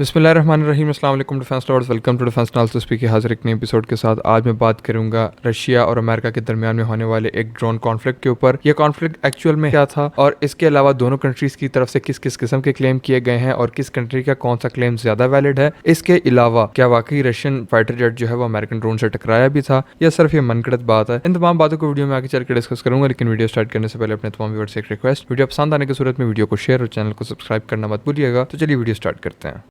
बिस्मिल्लाहिर्रहमानिर्रहीम। अस्सलाम वालेकुम defence lovers, welcome to defence analysis speak हाजिर एक नए एपिसोड के साथ। आज मैं बात करूंगा रशिया और अमेरिका के दरमियान में होने वाले एक ड्रोन कॉन्फ्लिक्ट के ऊपर। यह कॉन्फ्लिक्ट एक्चुअल में क्या था और इसके अलावा दोनों कंट्रीज की तरफ से किस किस किस्म के क्लेम किए गए हैं और किस कंट्री का कौन सा क्लेम ज्यादा वैलिड है। इसके अलावा क्या वाकई रशियन फाइटर जेट जो है वो अमेरिकन ड्रोन से टकराया भी था या सिर्फ ये मनगढ़ंत बात है। इन तमाम बातों को वीडियो में आगे चल के डिस्कस करूंगा, लेकिन वीडियो स्टार्ट करने से पहले अपने तमाम व्यूअर्स से एक रिक्वेस्ट, वीडियो पसंद आने की सूरत में वीडियो को शेयर और चैनल को सब्सक्राइब करना मत भूलिएगा। तो चलिए वीडियो स्टार्ट करते हैं।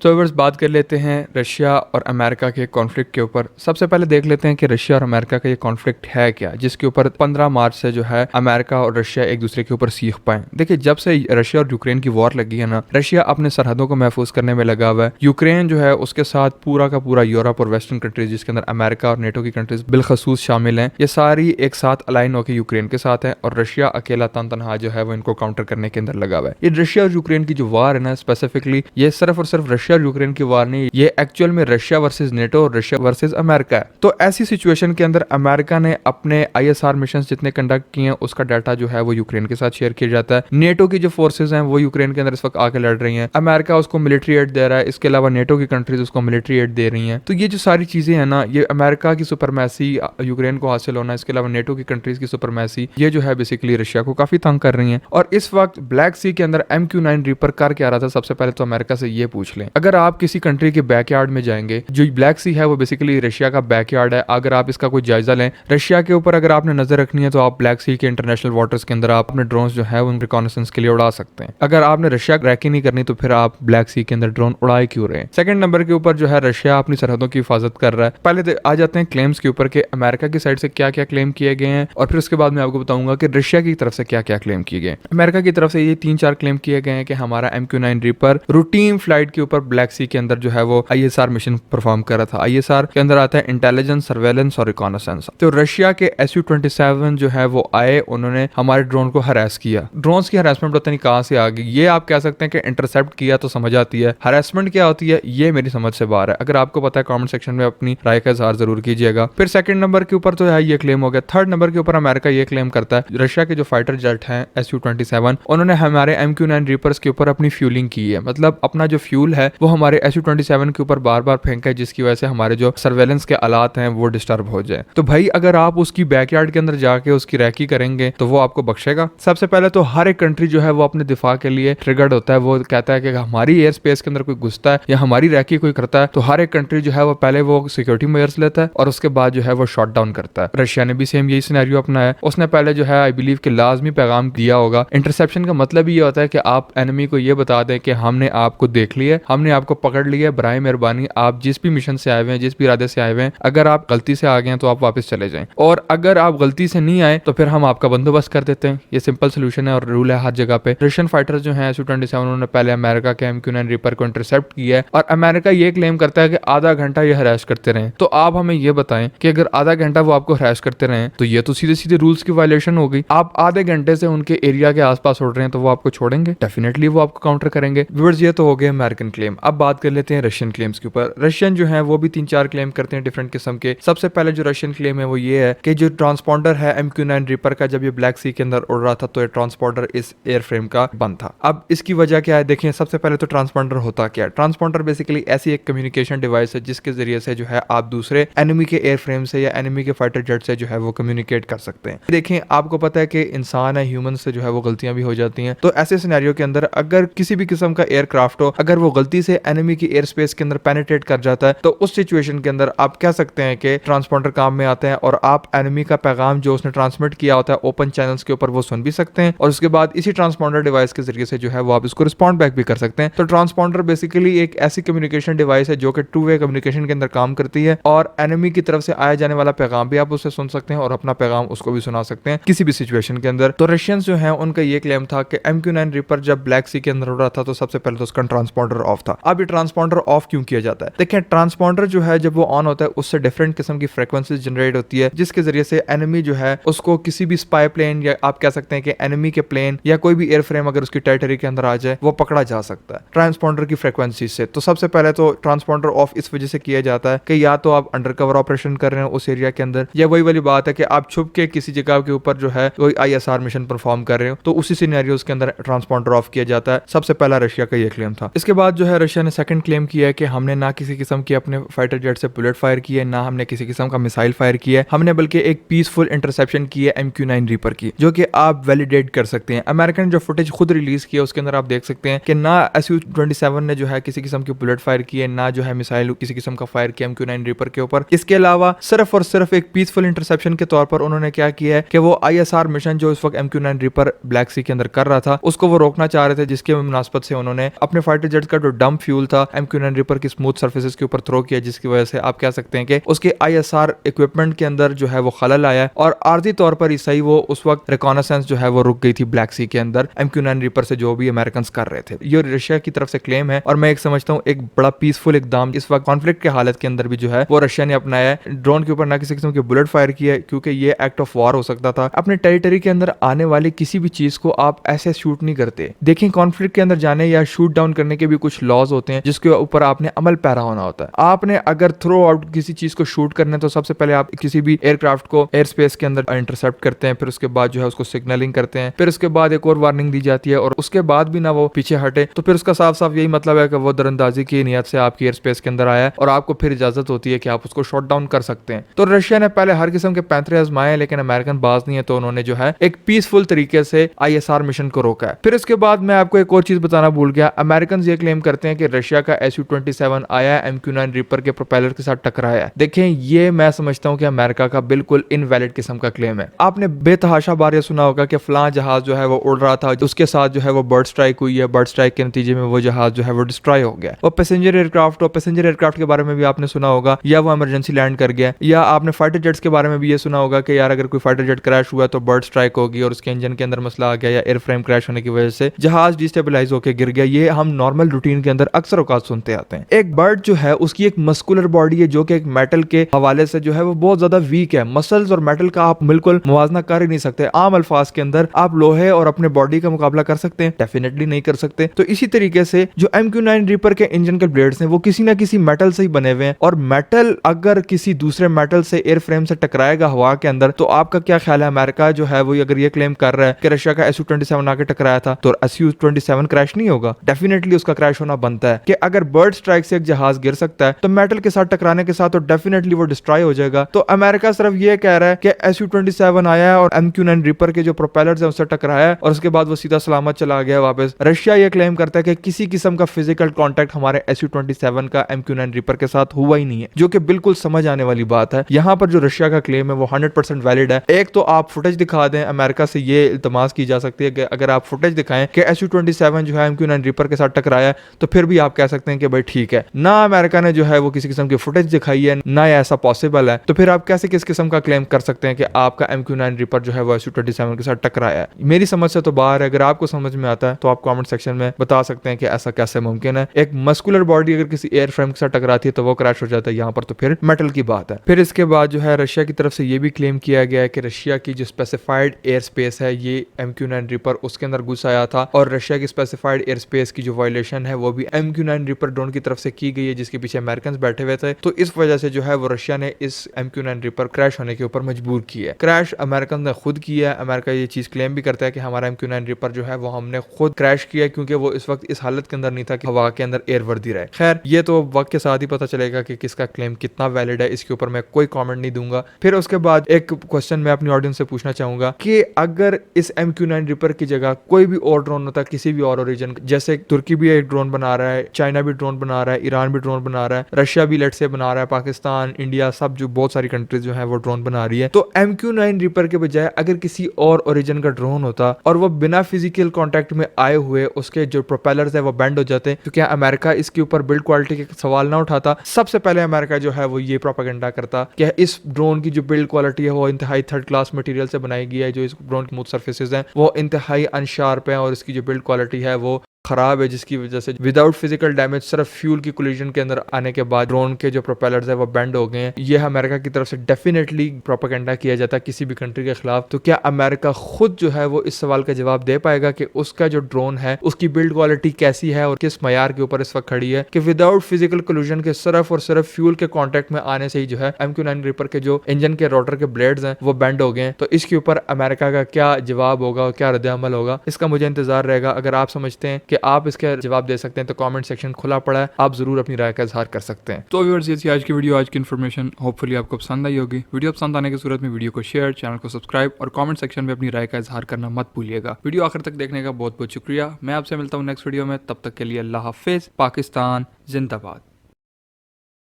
तो व्यूअर्स, बात कर लेते हैं रशिया और अमेरिका के कॉन्फ्लिक्ट के ऊपर। सबसे पहले देख लेते हैं कि रशिया और अमेरिका का ये कॉन्फ्लिक्ट है क्या, जिसके ऊपर 15 मार्च से जो है अमेरिका और रशिया एक दूसरे के ऊपर सीख पाए। देखिए, जब से रशिया और यूक्रेन की वॉर लगी है ना, रशिया अपने सरहदों को महफूज करने में लगा हुआ है। यूक्रेन जो है उसके साथ पूरा का पूरा यूरोप और वेस्टर्न कंट्रीज, जिसके अंदर अमेरिका और नेटो की कंट्रीज बिलखसूस शामिल हैं, ये सारी एक साथ अलाइन होकर यूक्रेन के साथ है और रशिया अकेला तनहा जो है वो इनको काउंटर करने के अंदर लगा हुआ है। ये रशिया और यूक्रेन की जो वार है ना, स्पेसिफिकली ये सिर्फ और सिर्फ रशिया और यूक्रेन की वार नहीं, ये एक्चुअल में रशिया वर्सेस नेटो और रशिया वर्सेस अमेरिका है। तो ऐसी सिचुएशन के अंदर अमेरिका ने अपने ISR मिशन जितने कंडक्ट किए हैं उसका डाटा जो है वो यूक्रेन के साथ शेयर किया जाता है। नेटो की जो फोर्सेज हैं वो यूक्रेन के अंदर इस वक्त आके लड़ रही हैं। अमेरिका उसको मिलिट्री एड दे रहा है, इसके अलावा नेटो की कंट्रीज उसको मिलिट्री एड दे रही हैं। तो ये जो सारी चीजें हैं ना, ये अमेरिका की सुपरमैसी यूक्रेन को हासिल होना, इसके अलावा नेटो की कंट्रीज की सुपरमैसी, ये जो है बेसिकली रशिया को काफी तंग कर रही है। और इस वक्त ब्लैक सी के अंदर MQ-9 रीपर कर क्या रहा था, सबसे पहले तो अमेरिका से ये पूछ लें। अगर आप किसी कंट्री के बैकयार्ड में जाएंगे, जो ब्लैक सी है वो बेसिकली रशिया का बैकयार्ड है, अगर आप इसका कोई जायजा लें, रशिया के ऊपर अगर आपने नजर रखनी है तो आप ब्लैक सी के इंटरनेशनल वाटर्स के अंदर आप अपने ड्रोन्स जो है उन रिकॉनेसेंस के लिए उड़ा सकते हैं। अगर आपने रशिया क्रैक ही नहीं करनी तो फिर आप ब्लैक सी के अंदर ड्रोन उड़ाए क्यों रहे हैं। सेकंड नंबर के ऊपर जो है रशिया अपनी सरहदों की हिफाजत कर रहा है। पहले आ जाते हैं क्लेम्स के ऊपर कि अमेरिका की साइड से क्या क्या क्लेम किए गए हैं और फिर उसके बाद मैं आपको बताऊंगा कि रशिया की तरफ से क्या क्या क्लेम किए गए। अमेरिका की तरफ से ये 3-4 क्लेम किए गए हैं कि हमारा MQ-9 रीपर रूटीन फ्लाइट के ऊपर ब्लैक सी के अंदर जो है वो ISR मिशन परफॉर्म कर रहा था। ISR के अंदर आता है इंटेलिजेंस, सर्वेलेंस और रिकॉनेसेंस। तो रशिया के Su-27 जो है वो आए, उन्होंने हमारे ड्रोन को हरास किया। ड्रोन्स की हरासमेंट पता नहीं कहां से आ गई, ये आप कह सकते हैं कि इंटरसेप्ट किया तो समझ आती है, हरासमेंट क्या होती है ये मेरी समझ से बाहर है। अगर आपको पता है कमेंट सेक्शन में अपनी राय का इजहार जरूर कीजिएगा। फिर सेकंड नंबर के ऊपर तो है ये क्लेम हो गया। थर्ड नंबर के ऊपर अमेरिका ये क्लेम करता है रशिया के जो फाइटर जेट हैं Su-27, उन्होंने हमारे MQ-9 रीपर्स के ऊपर अपनी फ्यूलिंग की है, मतलब अपना जो फ्यूल है वो हमारे Su-27 के ऊपर बार बार फेंका है, जिसकी वजह से हमारे जो सर्वेलेंस के आलात हैं वो डिस्टर्ब हो जाए। तो भाई अगर आप उसकी बैकयार्ड के अंदर जाके उसकी रैकी करेंगे तो वो आपको बख्शेगा? सबसे पहले तो हर एक कंट्री जो है वो अपने दिफा के लिए ट्रिगर्ड होता है। वो कहता है कि हमारी एयर स्पेस के अंदर कोई घुसता है या हमारी रैकी कोई करता है तो हर एक कंट्री जो है वो पहले वो सिक्योरिटी मेजर्स लेता है और उसके बाद जो है वो शॉट डाउन करता है। रशिया ने भी सेम यही सिनेरियो अपनाया। उसने पहले जो है आई बिलीव कि लाजमी पैगाम दिया होगा। इंटरसेप्शन का मतलब ये होता है कि आप एनिमी को ये बता दें कि हमने आपको देख लिया, हमने आपको पकड़ लिया, बराए मेहरबानी आप जिस भी मिशन से आए हुए हैं, जिस भी इरादे से आए हुए हैं, अगर आप गलती से आ गए हैं तो आप वापस चले जाएं, और अगर आप गलती से नहीं आए तो फिर हम आपका बंदोबस्त कर देते हैं। ये सिंपल सोल्यूशन है और रूल है हर जगह पे। रशियन फाइटर्स जो हैं Su-27, उन्होंने पहले अमेरिका के MQ-9 रीपर को इंटरसेप्ट किया है और अमेरिका ये क्लेम करता है कि आधा घंटा ये हरास करते रहे। तो आप हमें ये बताएं कि अगर आधा घंटा वो आपको हरास करते रहे तो ये तो सीधे सीधे रूल्स की वायलेशन हो गई। आप आधे घंटे से उनके एरिया के आसपास उड़ रहे हैं तो वो आपको छोड़ेंगे? डेफिनेटली वो आपको काउंटर करेंगे। व्यूअर्स, ये तो हो गए अमेरिकन क्लेम। अब बात कर लेते हैं रशियन क्लेम्स के ऊपर। रशियन जो है वो भी 3-4 क्लेम करते हैं डिफरेंट किस्म के। सबसे पहले जो रशियन क्लेम है वो ये है कि जो ट्रांसपॉन्डर है MQ-9 रीपर का, जब ये ब्लैक सी के अंदर उड़ रहा था तो ये ट्रांसपॉन्डर इस एयरफ्रेम का बंद था। अब इसकी वजह क्या है? देखिए, सबसे पहले तो ट्रांसपॉन्डर होता क्या है? ट्रांसपॉन्डर बेसिकली ऐसी एक कम्युनिकेशन डिवाइस है जिसके जरिए से जो है आप दूसरे एनिमी के एयरफ्रेम से या एनिमी के फाइटर जेट से जो है वो कम्युनिकेट कर सकते हैं। देखें, आपको पता है कि इंसान है, ह्यूमन से जो है वो गलतियां भी हो जाती हैं। तो ऐसे सिनेरियो के अंदर अगर किसी भी किस्म का एयरक्राफ्ट हो, अगर वो गलती से एनिमी की एयर स्पेस के अंदर पेनिट्रेट कर जाता है तो उस सिचुएशन के अंदर आप कह सकते हैं कि ट्रांसपॉन्डर काम में आते हैं और आप एनिमी का पैगाम जो उसने ट्रांसमिट किया होता है ओपन चैनल्स के ऊपर वो सुन भी सकते हैं और उसके बाद इसी ट्रांसपॉन्डर डिवाइस के जरिए से जो है वो आप इसको रिस्पॉन्ड बैक भी कर सकते हैं। तो ट्रांसपॉन्डर बेसिकली एक ऐसी कम्युनिकेशन डिवाइस है जो कि 2-वे कम्युनिकेशन के अंदर काम करती है और एनिमी की तरफ से आया जाने वाला पैगाम भी आप उससे सुन सकते हैं और अपना पैगाम उसको भी सुना सकते हैं किसी भी सिचुएशन के अंदर। तो रशियंस जो है उनका ये क्लेम था कि MQ-9 रीपर जब ब्लैक सी के अंदर उड़ रहा था तो सबसे पहले तो उसका ट्रांसपॉन्डर ऑफ था। था। अब ये ट्रांसपॉन्डर ऑफ क्यों किया जाता है? देखें, ट्रांसपॉन्डर जो है जब वो ऑन होता है उससे डिफरेंट किस्म की फ्रीक्वेंसीज जनरेट होती है, जिसके जरिए से एनिमी जो है उसको किसी भी स्पाई प्लेन या आप कह सकते हैं कि एनिमी के प्लेन या कोई भी एयरफ्रेम अगर उसकी टेरिटरी के अंदर आ जाए वो पकड़ा जा सकता है ट्रांसपॉन्डर की फ्रीक्वेंसी से। तो सबसे पहले तो ट्रांसपॉन्डर ऑफ इस वजह से किया जाता है कि या तो आप अंडरकवर ऑपरेशन कर रहे हैं उस एरिया के अंदर, या वही वाली बात है कि आप छुप के किसी जगह के ऊपर जो है कोई ISR मिशन परफॉर्म कर रहे हो, तो उसी सिनेरियोस के अंदर ट्रांसपॉन्डर ऑफ किया जाता है। सबसे पहला रशिया का ये क्लेम था। इसके बाद जो है रशिया ने सेकंड क्लेम किया है कि हमने ना किसी किस्म की अपने फाइटर जेट से बुलेट फायर की है, ना हमने किसी किस्म का मिसाइल फायर किया है, हमने बल्कि एक पीसफुल इंटरसेप्शन की है MQ-9 रीपर की, जो कि आप वैलिडेट कर सकते हैं। अमेरिका ने जो फुटेज खुद रिलीज किया उसके अंदर आप देख सकते हैं कि ना Su-27 ने जो है किसी किस्म की बुलेट फायर की है, ना जो है मिसाइल किसी किस्म का फायर किया MQ-9 रीपर के ऊपर। इसके अलावा सिर्फ और सिर्फ एक पीसफुल इंटरसेप्शन के तौर पर उन्होंने क्या किया है कि वो ISR मिशन जो इस वक्त MQ-9 रीपर ब्लैक सी के अंदर कर रहा था उसको वो रोकना चाह रहे थे, जिसके मुनासबत से उन्होंने अपने फाइटर जेट्स का जो डंप फ्यूल था MQ-9 रीपर की स्मूथ सर्फेसेस के ऊपर थ्रो किया, जिसकी वजह से आप कह सकते हैं कि उसके ISR इक्विपमेंट के अंदर जो है वो खलल आया और आर्जी तौर पर ही सही वो उस वक्त रिकॉनेसेंस जो है वो रुक गई थी ब्लैक सी के अंदर MQ-9 रीपर से जो भी अमेरिकन कर रहे थे। ये रशिया की तरफ से क्लेम है और मैं एक समझता हूँ एक बड़ा पीसफुल इकदाम इस वक्त कॉन्फ्लिक्ट के हालत के अंदर भी जो है वो रशिया ने अपनाया है। ड्रोन के ऊपर ना किसी किस्म की बुलेट फायर की है क्योंकि ये एक्ट ऑफ वॉर हो सकता था। अपने टेरिटरी के अंदर आने वाली किसी भी चीज को आप ऐसे शूट नहीं करते। देखें, कॉन्फ्लिक्ट के अंदर जाने या शूट डाउन करने के भी कुछ लॉज होते हैं जिसके ऊपर आपने अमल पैरा होना होता है। आपने अगर थ्रो आउट किसी चीज को शूट करना है तो सबसे पहले आप किसी भी एयरक्राफ्ट को एयर स्पेस के अंदर इंटरसेप्ट करते हैं, फिर उसके बाद जो है उसको सिग्नलिंग करते हैं, फिर उसके बाद एक और वार्निंग दी जाती है और उसके बाद भी ना वो पीछे हटे तो फिर उसका साफ साफ यही मतलब है कि वो दरअंदाजी की नियत से आपकी एयर स्पेस के अंदर आया है और आपको फिर इजाजत होती है कि आप उसको शॉट डाउन कर सकते हैं। तो रशिया ने पहले हर किस्म के पैंतरे आजमाए लेकिन अमेरिकन बाज नहीं है, तो उन्होंने जो है एक पीसफुल तरीके से ISR मिशन को रोका है। फिर उसके बाद मैं आपको एक और चीज बताना भूल गया। अमेरिकन ये क्लेम करते हैं कि रशिया का Su-27 आया MQ-9 रीपर के प्रोपेलर के साथ टकराया है। देखें, ये मैं समझता हूं कि अमेरिका का बिल्कुल इनवैलिड किस्म का क्लेम है। आपने बेतहाशा बार ये सुना होगा कि फलां जहाज जो है वो उड़ रहा था, उसके साथ जो है वो बर्ड स्ट्राइक हुई है, बर्ड स्ट्राइक के नतीजे में वो जहाज जो है वो डिस्ट्रॉय हो गया। वो पैसेंजर एयरक्राफ्ट के बारे में भी आपने सुना होगा, या वो इमरजेंसी लैंड कर गया, या आपने फाइटर जेट्स के बारे में भी ये सुना होगा कि यार अगर कोई फाइटर जेट क्रैश हुआ तो बर्ड स्ट्राइक होगी और उसके इंजन के अंदर मसला आ गया या एयरफ्रेम क्रैश होने की वजह से जहाज डिस्टेबलाइज होकर गिर गया। ये हम नॉर्मल रूटीन के अंदर अक्सर औकात सुनते आते हैं। एक बर्ड जो है उसकी एक मस्कुलर बॉडी है जो कि एक मेटल के हवाले से जो है वो बहुत ज्यादा वीक है। मसल्स और मेटल का आप बिल्कुल मुवाजना कर ही नहीं सकते। आम अल्फाज के अंदर आप लोहे और अपने बॉडी का मुकाबला कर सकते हैं? डेफिनेटली नहीं कर सकते। तो इसी तरीके से जो MQ-9 रीपर के इंजन के ब्लेड्स हैं वो किसी ना किसी मेटल से ही बने हुए हैं और मेटल अगर किसी दूसरे मेटल से एयरफ्रेम से टकराएगा हवा के अंदर तो आपका क्या ख्याल है? अमेरिका जो है वो अगर ये क्लेम कर रहा है कि रशिया का Su-27 आके टकराया था तो Su-27 क्रैश नहीं होगा? डेफिनेटली उसका क्रैश होना बनता है कि अगर बर्ड स्ट्राइक से एक जहाज गिर सकता है तो मेटल के साथ टकराने के साथ तो डेफिनेटली वो डिस्ट्रॉय हो जाएगा। तो अमेरिका सिर्फ ये कह रहा है कि Su-27 आया है और MQ-9 रीपर के जो प्रोपेलर्स हैं उससे टकराया है और उसके बाद वो सीधा सलामत चला गया वापस। रशिया ये क्लेम करता है कि किसी किस्म का फिजिकल कांटेक्ट हमारे Su-27 का MQ-9 रीपर के साथ हुआ ही नहीं है, जो कि बिल्कुल समझ आने वाली बात है। यहाँ पर जो रशिया का क्लेम है वो 100% वैलिड है। एक तो आप फुटेज दिखा दें, अमेरिका से ये इल्तमास की जा सकती है कि अगर आप फुटेज दिखाएं कि Su-27 जो है MQ-9 रीपर के साथ टकराया तो फिर भी आप कह सकते हैं कि भाई ठीक है। ना अमेरिका ने जो है वो किसी किस्म की फुटेज दिखाई है, ना ऐसा पॉसिबल है, तो फिर आप कैसे किस किस्म का क्लेम कर सकते हैं कि आपका MQ-9 रीपर जो है वो Su-27 के साथ टकराया है? मेरी समझ से तो बाहर है। अगर आपको समझ में आता है तो आप कमेंट सेक्शन में बता सकते हैं कि ऐसा कैसे मुमकिन है। एक मस्कुलर बॉडी अगर किसी एयरफ्रेम के साथ टकराती है तो वो क्रैश हो जाता है, यहाँ पर तो फिर मेटल की बात है। फिर इसके बाद जो है रशिया की तरफ से ये भी क्लेम किया गया है कि रशिया की जो स्पेसिफाइड एयर स्पेस है ये MQ-9 रीपर उसके अंदर घुस आया था और रशिया की स्पेसिफाइड एयर स्पेस की जो वायलेशन है वो भी MQ-9 रीपर ड्रोन की तरफ से की गई है, जिसके पीछे अमेरिकन बैठे हुए थे। तो इस वजह से जो है वो रशिया ने इस MQ-9 रीपर क्रैश होने के ऊपर मजबूर किया है। क्रैश अमेरिकन ने खुद किया है। अमेरिका ये चीज क्लेम भी करता है कि हमारा MQ-9 रीपर जो है वो हमने खुद क्रैश किया क्योंकि वो इस वक्त इस हालत के अंदर नहीं था कि हवा के अंदर एयर वर्दी रहे। खैर, ये तो वक्त के साथ ही पता चलेगा कि किसका क्लेम कितना वैलिड है, इसके ऊपर मैं कोई कमेंट नहीं दूंगा। फिर उसके बाद एक क्वेश्चन मैं अपनी ऑडियंस से पूछना चाहूंगा कि अगर इस MQ-9 रीपर की जगह कोई भी और ड्रोन होता किसी भी और ओरिजिन, जैसे तुर्की भी एक ड्रोन बना रहा है, चाइना भी ड्रोन बना रहा है, ईरान भी ड्रोन बना रहा है, रशिया भी लेट से बना रहा है, पाकिस्तान, इंडिया, सब जो बहुत सारी कंट्रीज जो है वो ड्रोन बना रही है, तो MQ-9 रीपर के बजाय अगर किसी और ओरिजिन का ड्रोन होता और वो बिना फिजिकल कॉन्टेक्ट में आए हुए उसके जो प्रोपेलर्स है वो बैंड हो जाते, तो क्या अमेरिका इसके ऊपर बिल्ड क्वालिटी के सवाल ना उठाता? सबसे पहले अमेरिका जो है वो ये प्रोपेगेंडा करता कि इस ड्रोन की जो बिल्ड क्वालिटी है वो इंतहाई थर्ड क्लास मटेरियल से बनाई गई है, जो इस ड्रोन की स्मूथ सर्फेसेस हैं वो इंतहाई अनशार्प है और इसकी जो बिल्ड क्वालिटी है वो खराब है, जिसकी वजह से विदाउट फिजिकल डैमेज सिर्फ फ्यूल की कोलिजन के अंदर आने के बाद ड्रोन के जो प्रोपेलर्स है वो बेंड हो गए हैं। ये अमेरिका की तरफ से डेफिनेटली प्रोपेगेंडा किया जाता है किसी भी कंट्री के खिलाफ। तो क्या अमेरिका खुद जो है वो इस सवाल का जवाब दे पाएगा कि उसका जो ड्रोन है उसकी बिल्ड क्वालिटी कैसी है और किस मयार के ऊपर इस वक्त खड़ी है, कि विदाउट फिजिकल कोलिजन के सिर्फ और सिर्फ फ्यूल के कॉन्टेक्ट में आने से ही जो है MQ-9 रिपर के जो इंजन के रोटर के ब्लेड्स हैं वो बेंड हो गए हैं। तो इसके ऊपर अमेरिका का क्या जवाब होगा और क्या रद्द-ए-अमल होगा, इसका मुझे इंतजार रहेगा। अगर आप समझते हैं कि आप इसके जवाब दे सकते हैं तो कमेंट सेक्शन खुला पड़ा है, आप जरूर अपनी राय का इजहार कर सकते हैं। तो व्यूअर्स, ये थी आज की वीडियो, आज की इन्फॉर्मेशन। होपफुली आपको पसंद आई होगी। वीडियो पसंद आने की सूरत में वीडियो को शेयर, चैनल को सब्सक्राइब और कमेंट सेक्शन में अपनी राय का इजहार करना मत भूलिएगा। वीडियो आखिर तक देखने का बहुत बहुत शुक्रिया। मैं आपसे मिलता हूँ नेक्स्ट वीडियो में, तब तक के लिए अल्लाह हाफिज। पाकिस्तान जिंदाबाद।